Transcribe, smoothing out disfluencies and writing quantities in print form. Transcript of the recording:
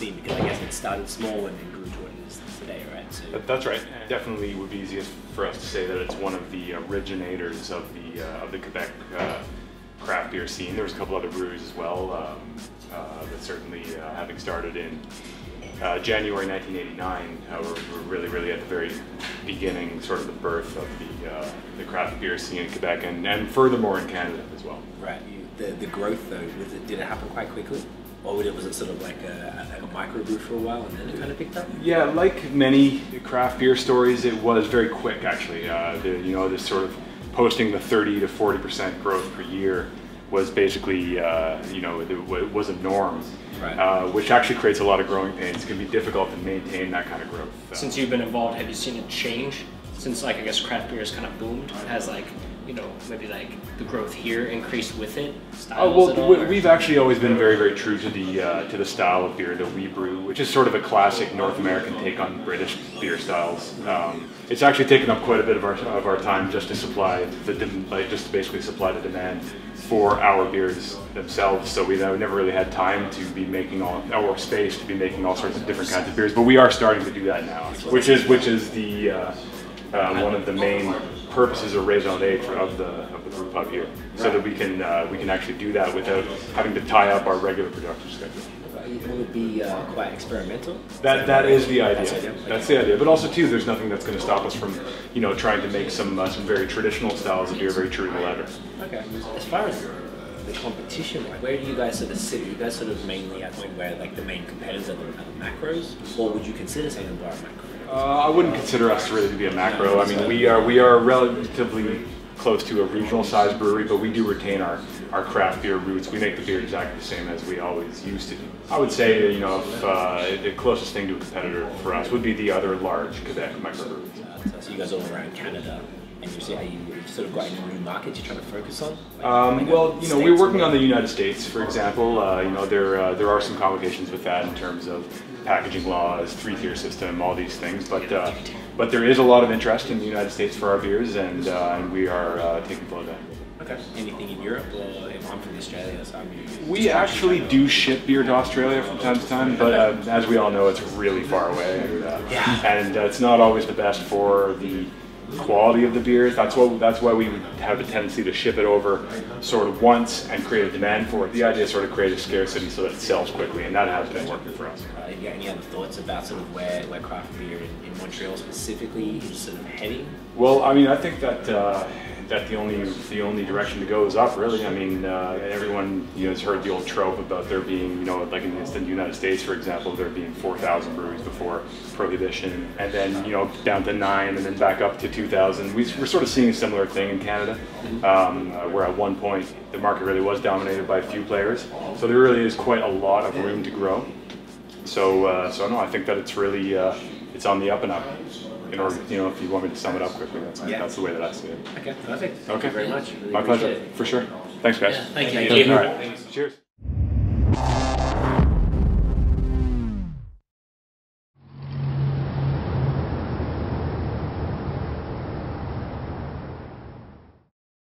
scene? Because I guess it started small and then grew to what it is today, right? So that's right. Definitely would be easiest for us to say that it's one of the originators of the Quebec craft beer scene. There was a couple other breweries as well, but certainly having started in January 1989, we're really at the very beginning, sort of the birth of the craft beer scene in Quebec, and furthermore in Canada as well. Right. The growth though, did it happen quite quickly? Or was it sort of like a microbrew for a while and then it kind of picked up? Yeah, like many craft beer stories, it was very quick actually. This sort of posting the 30 to 40% growth per year was basically, it was a norm. Right. Which actually creates a lot of growing pains. It can be difficult to maintain that kind of growth. Since you've been involved, have you seen it change? Since I guess craft beer has kind of boomed, has maybe the growth here increased with it? We've actually always been very true to the style of beer that we brew, which is sort of a classic North American take on British beer styles. It's actually taken up quite a bit of our time just to supply basically supply the demand for our beers themselves. So we never really had time to be making or space to be making all sorts of different kinds of beers. But we are starting to do that now, which is the one of the main purposes or raison d'etre of the brew pub here, so that we can actually do that without having to tie up our regular production schedule. Will it be quite experimental? That is the idea. That's the idea. But also too, there's nothing that's going to stop us from trying to make some very traditional styles of beer very true to the letter. Okay. As far as the competition, where do you guys sort of sit? Are you guys sort of mainly at the point where the main competitors are the macros, or would you consider saying a bar macro? I wouldn't consider us really to be a macro. I mean, we are relatively close to a regional size brewery, but we do retain our craft beer roots. We make the beer exactly the same as we always used to do. I would say, the closest thing to a competitor for us would be the other large Quebec microbreweries. So you guys all around Canada, and you see how you've sort of got any new markets you're trying to focus on? We're working on the United States, for example. There are some complications with that in terms of packaging laws, 3-tier system, all these things. But there is a lot of interest in the United States for our beers, and we are taking full advantage. Okay. Anything in Europe, or if I'm from Australia, so we actually do ship beer to Australia from time to time, but as we all know, it's really far away, and it's not always the best for the quality of the beers. That's why we would have a tendency to ship it over sort of once and create a demand for it. The idea is sort of create a scarcity so that it sells quickly, and that has been working for us. You got any other thoughts about sort of where craft beer in Montreal specifically is sort of heading? Well, I mean, I think that the only direction to go is up, really. I mean, everyone has heard the old trope about there being, like in the United States, for example, there being 4,000 breweries before Prohibition, and then down to 9, and then back up to 2,000. We're sort of seeing a similar thing in Canada, where at one point the market really was dominated by a few players. So there really is quite a lot of room to grow. So no, I think that it's really it's on the up and up. In order, if you want me to sum it up quickly, that's the way that I see it. Okay, perfect. Okay. Thank you very much. Really My pleasure, for sure. Thanks, guys. Yeah, thank you. All right. Cheers.